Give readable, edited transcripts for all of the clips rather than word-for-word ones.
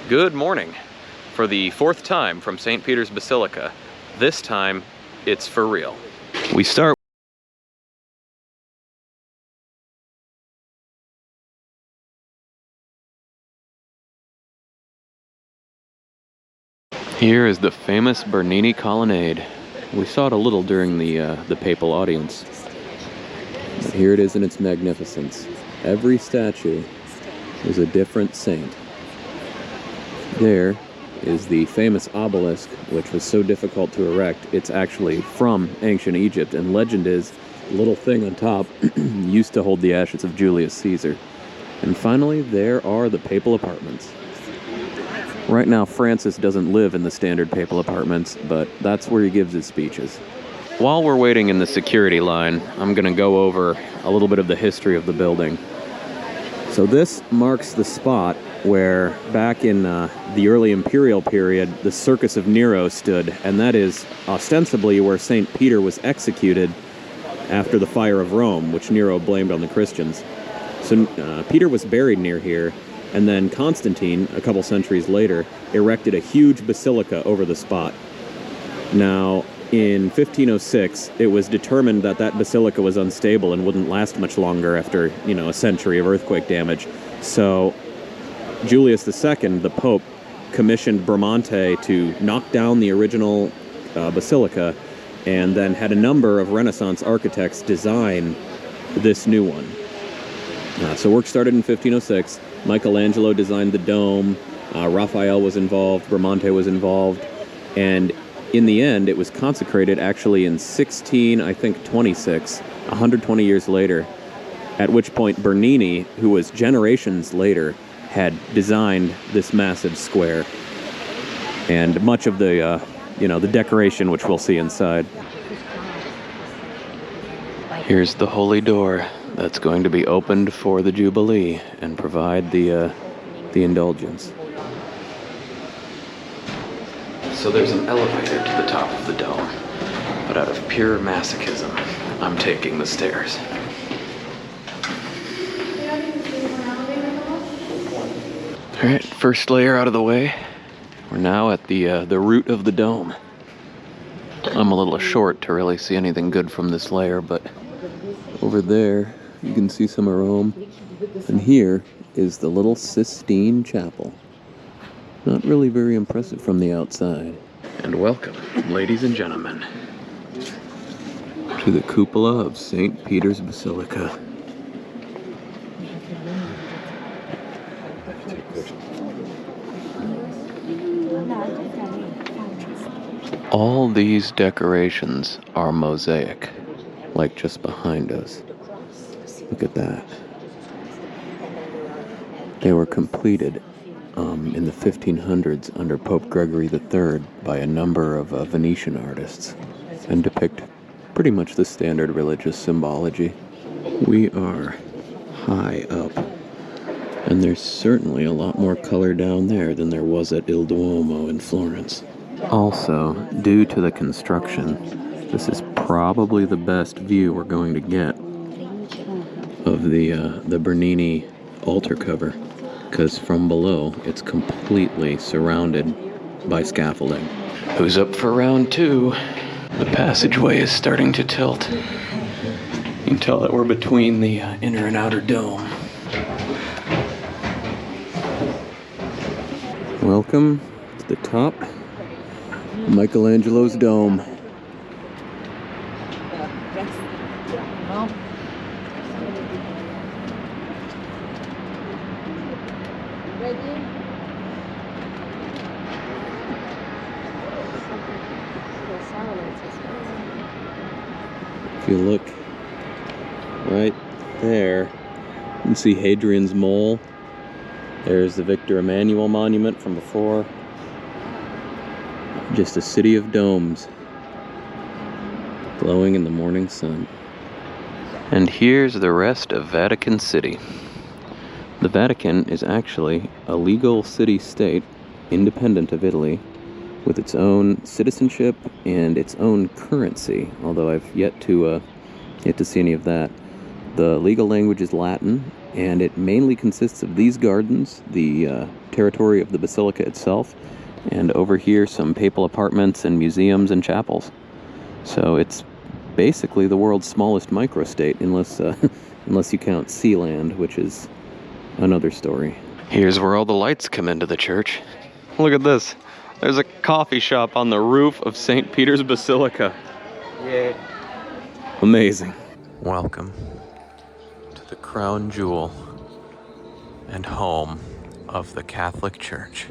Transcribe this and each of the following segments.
Good morning. For the fourth time from St. Peter's Basilica. This time, it's for real. We start. Here is the famous Bernini colonnade. We saw it a little during the papal audience. But here it is in its magnificence. Every statue is a different saint. There is the famous obelisk, which was so difficult to erect. It's actually from ancient Egypt, and legend is the little thing on top used to hold the ashes of Julius Caesar. And finally, there are the papal apartments. Right now, Francis doesn't live in the standard papal apartments, but that's where he gives his speeches. While we're waiting in the security line, I'm going to go over a little bit of the history of the building. So this marks the spot where, back in the early imperial period, the Circus of Nero stood, and that is ostensibly where St. Peter was executed after the fire of Rome, which Nero blamed on the Christians. So Peter was buried near here, and then Constantine, a couple centuries later, erected a huge basilica over the spot. Now, in 1506, it was determined that that basilica was unstable and wouldn't last much longer after, a century of earthquake damage. So Julius II, the Pope, commissioned Bramante to knock down the original basilica, and then had a number of Renaissance architects design this new one. So work started in 1506. Michelangelo designed the dome. Raphael was involved. Bramante was involved. And in the end, it was consecrated actually in 26, 120 years later, at which point Bernini, who was generations later, had designed this massive square. And much of the, the decoration, which we'll see inside. Here's the holy door that's going to be opened for the Jubilee and provide the indulgence. So there's an elevator to the top of the dome, but out of pure masochism, I'm taking the stairs. All right, first layer out of the way. We're now at the root of the dome. I'm a little short to really see anything good from this layer, but over there you can see some of Rome. And here is the little Sistine Chapel. Not really very impressive from the outside. And welcome, ladies and gentlemen, to the cupola of St. Peter's Basilica. All these decorations are mosaic, like just behind us. Look at that. They were completed in the 1500s under Pope Gregory III by a number of Venetian artists and depict pretty much the standard religious symbology. We are high up, and there's certainly a lot more color down there than there was at Il Duomo in Florence. Also, due to the construction, this is probably the best view we're going to get of the Bernini altar cover, because from below it's completely surrounded by scaffolding. Who's up for round two? The passageway is starting to tilt. You can tell that we're between the inner and outer dome. Welcome to the top of Michelangelo's dome. If you look right there, you can see Hadrian's Mole. There's the Victor Emmanuel monument from before. Just a city of domes, glowing in the morning sun. And here's the rest of Vatican City. The Vatican is actually a legal city-state, independent of Italy, with its own citizenship and its own currency, although I've yet to see any of that. The legal language is Latin, and it mainly consists of these gardens, the territory of the Basilica itself, and over here some papal apartments and museums and chapels. So it's basically the world's smallest microstate, unless you count Sealand, which is another story. Here's where all the lights come into the church. Look at this. There's a coffee shop on the roof of St. Peter's Basilica. Yeah. Amazing. Welcome to the crown jewel and home of the Catholic Church,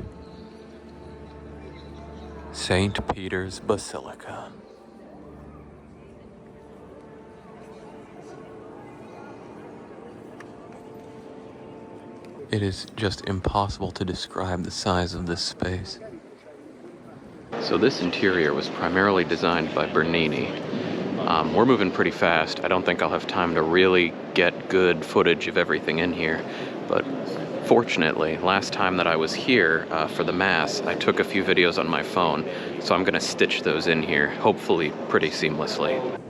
St. Peter's Basilica. It is just impossible to describe the size of this space. So this interior was primarily designed by Bernini. We're moving pretty fast. I don't think I'll have time to really get good footage of everything in here, but fortunately, last time that I was here for the Mass, I took a few videos on my phone, so I'm gonna stitch those in here, hopefully pretty seamlessly.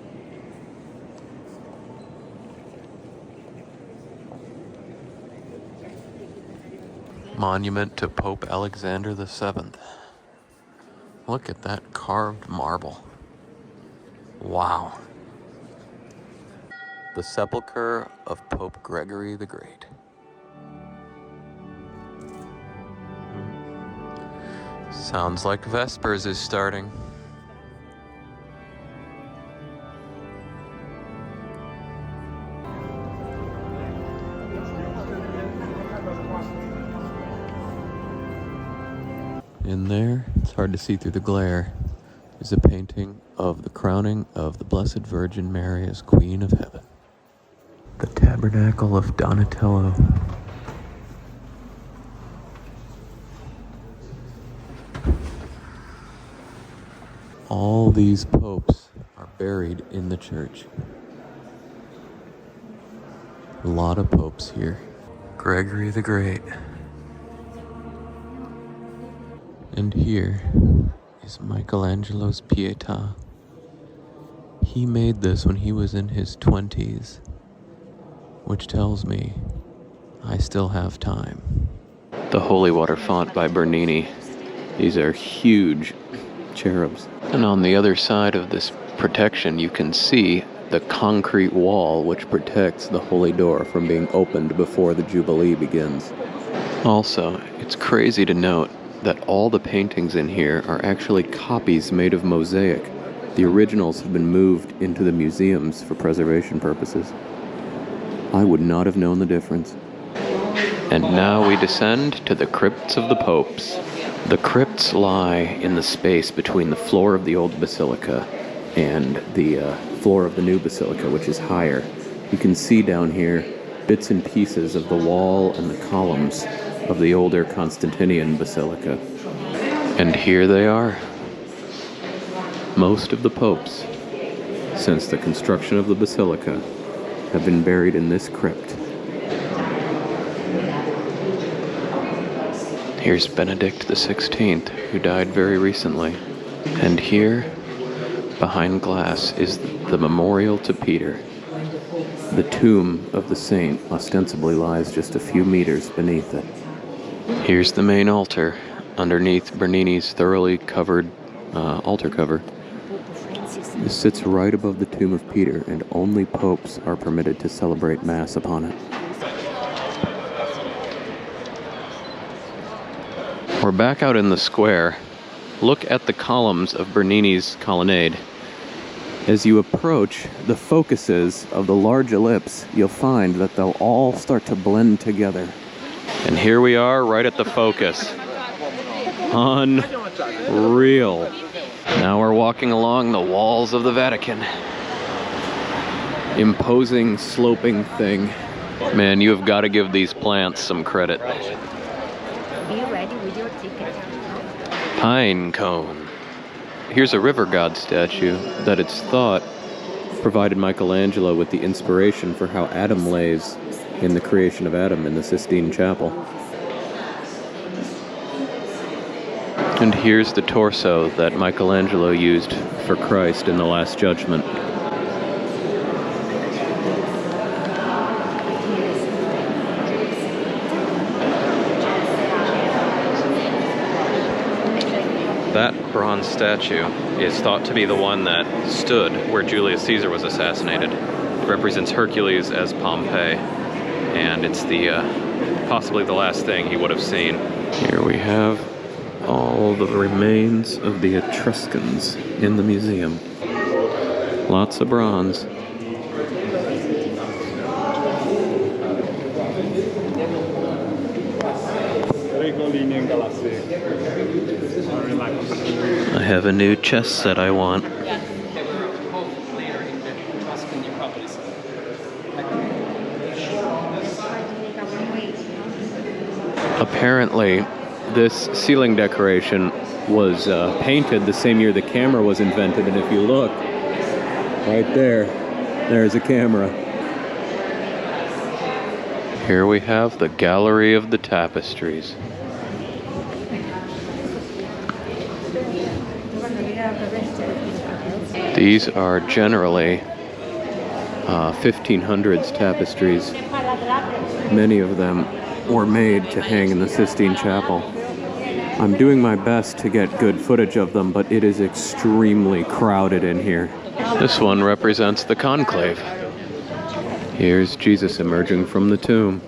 Monument to Pope Alexander VII. Look at that carved marble. Wow. The sepulchre of Pope Gregory the Great. Sounds like Vespers is starting. In there, it's hard to see through the glare, is a painting of the crowning of the Blessed Virgin Mary as Queen of Heaven. The Tabernacle of Donatello. All these popes are buried in the church. A lot of popes here. Gregory the Great. And here is Michelangelo's Pietà. He made this when he was in his 20s, which tells me I still have time. The Holy Water font by Bernini. These are huge cherubs. And on the other side of this protection, you can see the concrete wall which protects the Holy Door from being opened before the Jubilee begins. Also, it's crazy to note that all the paintings in here are actually copies made of mosaic. The originals have been moved into the museums for preservation purposes. I would not have known the difference. And now we descend to the crypts of the popes. The crypts lie in the space between the floor of the old basilica and the floor of the new basilica, which is higher. You can see down here bits and pieces of the wall and the columns of the older Constantinian basilica. And here they are. Most of the popes, since the construction of the basilica, have been buried in this crypt. Here's Benedict XVI, who died very recently. And here, behind glass, is the memorial to Peter. The tomb of the saint ostensibly lies just a few meters beneath it. Here's the main altar, underneath Bernini's thoroughly covered altar cover. This sits right above the tomb of Peter, and only popes are permitted to celebrate Mass upon it. We're back out in the square. Look at the columns of Bernini's colonnade. As you approach the focuses of the large ellipse, you'll find that they'll all start to blend together. And here we are, right at the focus. Unreal. Now we're walking along the walls of the Vatican. Imposing, sloping thing. Man, you have got to give these plants some credit. Be ready with your ticket. Pine cone. Here's a river god statue that it's thought provided Michelangelo with the inspiration for how Adam lays in the creation of Adam in the Sistine Chapel. And here's the torso that Michelangelo used for Christ in the Last Judgment. That bronze statue is thought to be the one that stood where Julius Caesar was assassinated. It represents Hercules as Pompey, and it's the possibly the last thing he would have seen. Here we have all the remains of the Etruscans in the museum. Lots of bronze. I have a new chess set I want. Apparently, this ceiling decoration was painted the same year the camera was invented, and if you look, right there, there's a camera. Here we have the Gallery of the Tapestries. These are generally 1500s tapestries. Many of them were made to hang in the Sistine Chapel. I'm doing my best to get good footage of them, but it is extremely crowded in here. This one represents the conclave. Here's Jesus emerging from the tomb.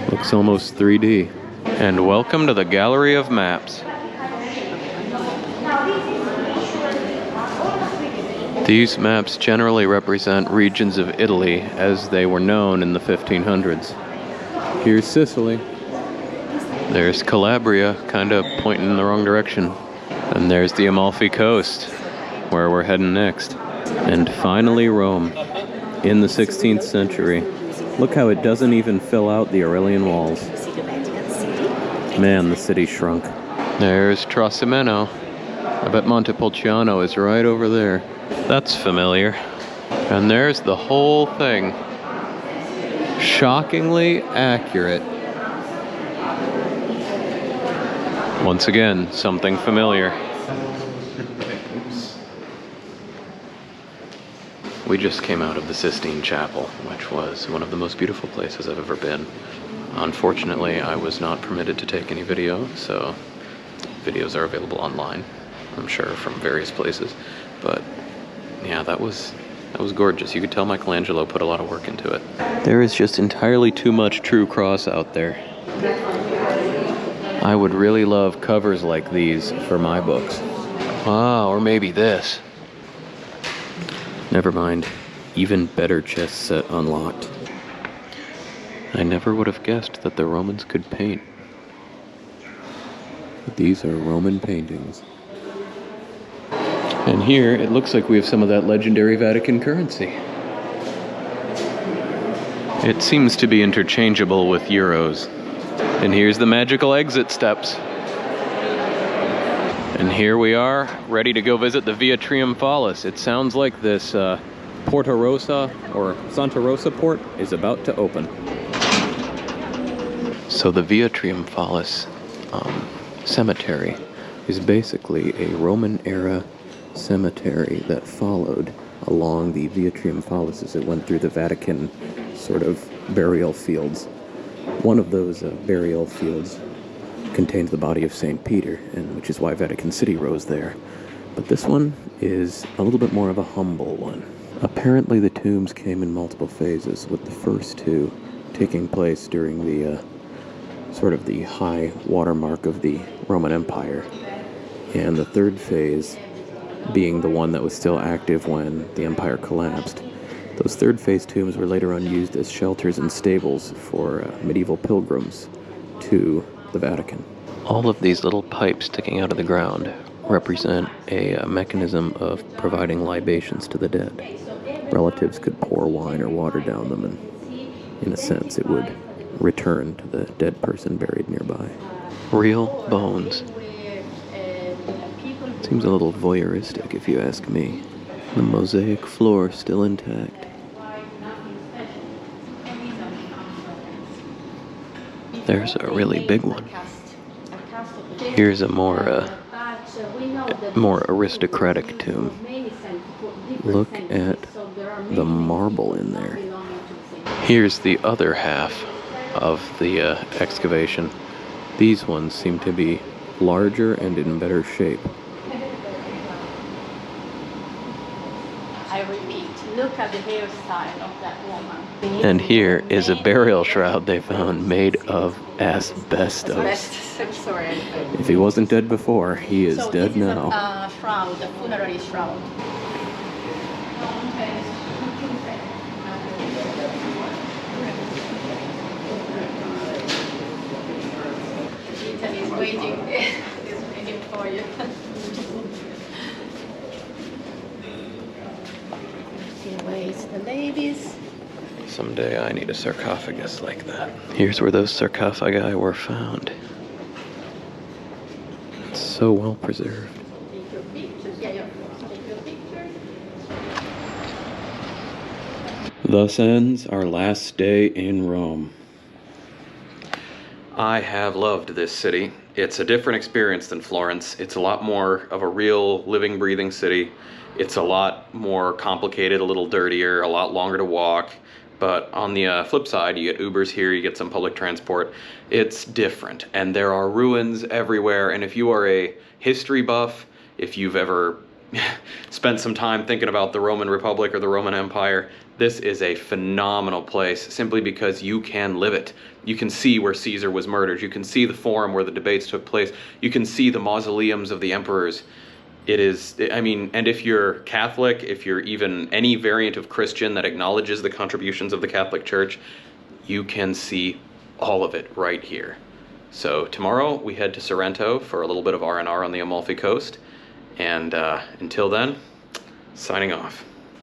Looks almost 3D. And welcome to the Gallery of Maps. These maps generally represent regions of Italy as they were known in the 1500s. Here's Sicily. There's Calabria, kind of pointing in the wrong direction. And there's the Amalfi Coast, where we're heading next. And finally Rome, in the 16th century. Look how it doesn't even fill out the Aurelian walls. Man, the city shrunk. There's Trasimeno. I bet Montepulciano is right over there. That's familiar. And there's the whole thing. Shockingly accurate. Once again, something familiar. We just came out of the Sistine Chapel, which was one of the most beautiful places I've ever been. Unfortunately, I was not permitted to take any video, so videos are available online, I'm sure, from various places. But yeah, that was gorgeous. You could tell Michelangelo put a lot of work into it. There is just entirely too much true cross out there. I would really love covers like these for my books. Ah, or maybe this. Never mind. Even better chess set unlocked. I never would have guessed that the Romans could paint. These are Roman paintings. And here, it looks like we have some of that legendary Vatican currency. It seems to be interchangeable with euros. And here's the magical exit steps. And here we are, ready to go visit the Via Triumphalis. It sounds like this Porta Rossa, or Santa Rosa port, is about to open. So the Via Triumphalis cemetery is basically a Roman-era cemetery that followed along the Via Triumphalis as it went through the Vatican sort of burial fields. One of those burial fields contains the body of St. Peter, and which is why Vatican City rose there. But this one is a little bit more of a humble one. Apparently the tombs came in multiple phases, with the first two taking place during the sort of the high watermark of the Roman Empire, and the third phase being the one that was still active when the empire collapsed. Those third phase tombs were later on used as shelters and stables for medieval pilgrims to the Vatican. All of these little pipes sticking out of the ground represent a mechanism of providing libations to the dead. Relatives could pour wine or water down them, and in a sense it would return to the dead person buried nearby. Real bones. Seems a little voyeuristic if you ask me. The mosaic floor still intact. There's a really big one. Here's a more aristocratic tomb. Look at the marble in there. Here's the other half of the excavation. These ones seem to be larger and in better shape. I repeat, look at the hairstyle of that woman. And here is a burial shroud they found made of asbestos. Sorry. If he wasn't dead before, he is So dead this is now. a shroud, a funerary shroud. Italy is waiting. Is waiting for you. Waits the ladies. Someday I need a sarcophagus like that. Here's where those sarcophagi were found. It's so well preserved. Take your pictures. Yeah, take your pictures. Thus ends our last day in Rome. I have loved this city. It's a different experience than Florence. It's a lot more of a real living, breathing city. It's a lot more complicated, a little dirtier, a lot longer to walk. But on the flip side, you get Ubers here, you get some public transport. It's different, and there are ruins everywhere. And if you are a history buff, if you've ever spent some time thinking about the Roman Republic or the Roman Empire, this is a phenomenal place simply because you can live it. You can see where Caesar was murdered. You can see the forum where the debates took place. You can see the mausoleums of the emperors. It is, I mean, and if you're Catholic, if you're even any variant of Christian that acknowledges the contributions of the Catholic Church, you can see all of it right here. So tomorrow we head to Sorrento for a little bit of R&R on the Amalfi Coast. And until then, signing off.